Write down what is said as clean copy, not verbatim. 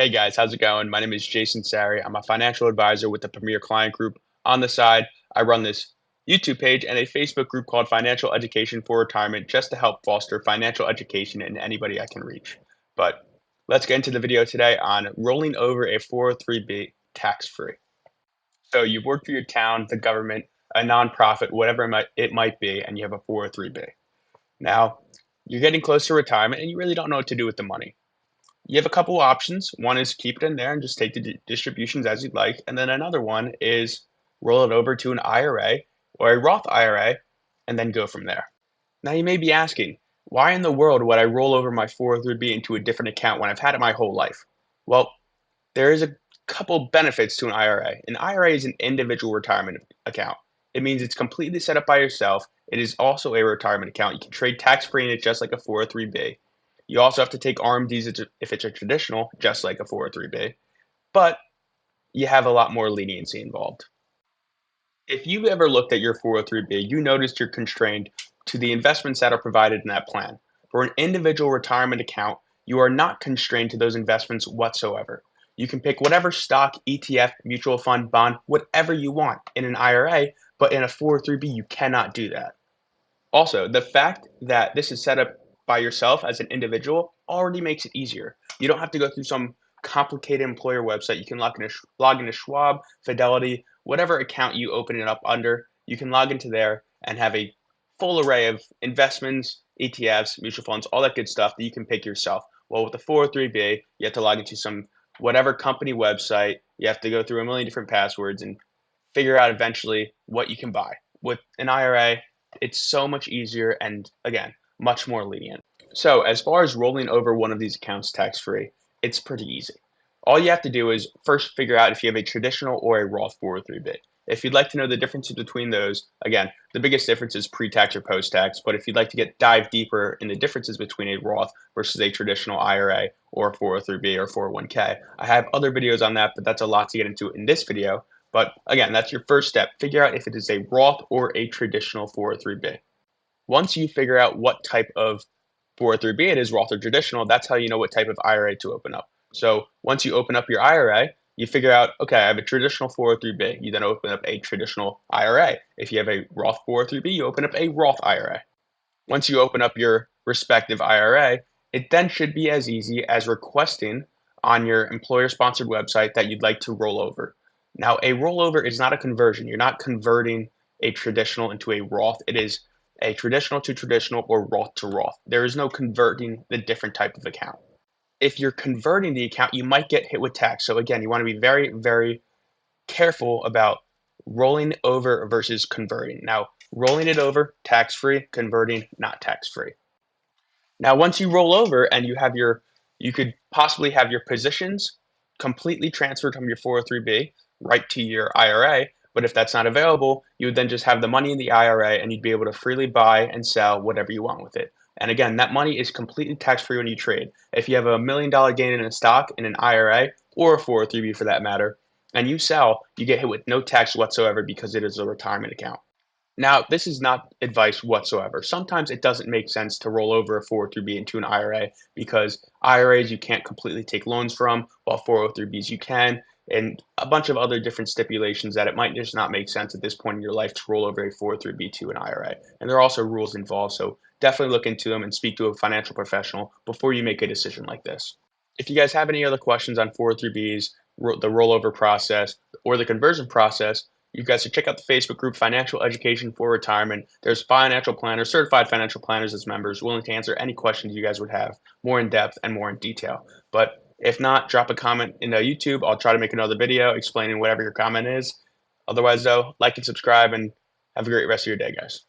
Hey guys, how's it going? My name is Jason Sari. I'm a financial advisor with the Premier Client Group. On the side, I run this YouTube page and a Facebook group called Financial Education for Retirement just to help foster financial education in anybody I can reach. But let's get into the video today on rolling over a 403b tax-free. So you've worked for your town, the government, a nonprofit, whatever it might be, and you have a 403b. Now, you're getting close to retirement and you really don't know what to do with the money. You have a couple options. One is keep it in there and just take the distributions as you'd like. And then another one is roll it over to an IRA or a Roth IRA and then go from there. Now you may be asking, why in the world would I roll over my 403b into a different account when I've had it my whole life? Well, there is a couple benefits to an IRA. An IRA is an individual retirement account. It means it's completely set up by yourself. It is also a retirement account. You can trade tax-free in it just like a 403b. You also have to take RMDs if it's a traditional, just like a 403b, but you have a lot more leniency involved. If you've ever looked at your 403b, you noticed you're constrained to the investments that are provided in that plan. For an individual retirement account, you are not constrained to those investments whatsoever. You can pick whatever stock, ETF, mutual fund, bond, whatever you want in an IRA, but in a 403b, you cannot do that. Also, the fact that this is set up by yourself as an individual already makes it easier. You don't have to go through some complicated employer website. You can log into Schwab, Fidelity, whatever account you open it up under. You can log into there and have a full array of investments, ETFs, mutual funds, all that good stuff that you can pick yourself. Well, with the 403b, you have to log into some whatever company website. You have to go through a million different passwords and figure out eventually what you can buy. With an IRA, it's so much easier and, again, much more lenient. So, as far as rolling over one of these accounts tax free, it's pretty easy. All you have to do is first figure out if you have a traditional or a Roth 403b. If you'd like to know the differences between those, again, the biggest difference is pre-tax or post-tax. But if you'd like to dive deeper in the differences between a Roth versus a traditional IRA or 403b or 401k, I have other videos on that, but that's a lot to get into in this video. But again, that's your first step. Figure out if it is a Roth or a traditional 403b. Once you figure out what type of 403b it is, Roth or traditional, that's how you know what type of IRA to open up. So once you open up your IRA, you figure out, okay, I have a traditional 403b. You then open up a traditional IRA. If you have a Roth 403b, you open up a Roth IRA. Once you open up your respective IRA, it then should be as easy as requesting on your employer-sponsored website that you'd like to roll over. Now, a rollover is not a conversion. You're not converting a traditional into a Roth. It is a traditional to traditional or Roth to Roth. There is no converting the different type of account. If you're converting the account, you might get hit with tax. So again, you want to be very, very careful about rolling over versus converting. Now, rolling it over, tax-free, converting, not tax-free. Now, once you roll over and you could possibly have your positions completely transferred from your 403b right to your IRA. But if that's not available, you would then just have the money in the IRA and you'd be able to freely buy and sell whatever you want with it. And again, that money is completely tax-free when you trade. If you have $1 million gain in a stock in an IRA or a 403b for that matter, and you sell, you get hit with no tax whatsoever because it is a retirement account. Now, this is not advice whatsoever. Sometimes it doesn't make sense to roll over a 403b into an IRA because IRAs you can't completely take loans from, while 403bs you can, and a bunch of other different stipulations that it might just not make sense at this point in your life to roll over a 403b to an IRA. And there are also rules involved, so definitely look into them and speak to a financial professional before you make a decision like this. If you guys have any other questions on 403bs, the rollover process, or the conversion process, you guys should check out the Facebook group, Financial Education for Retirement. There's financial planners, certified financial planners as members, willing to answer any questions you guys would have, more in depth and more in detail. But if not, drop a comment in YouTube. I'll try to make another video explaining whatever your comment is. Otherwise, though, like and subscribe and have a great rest of your day, guys.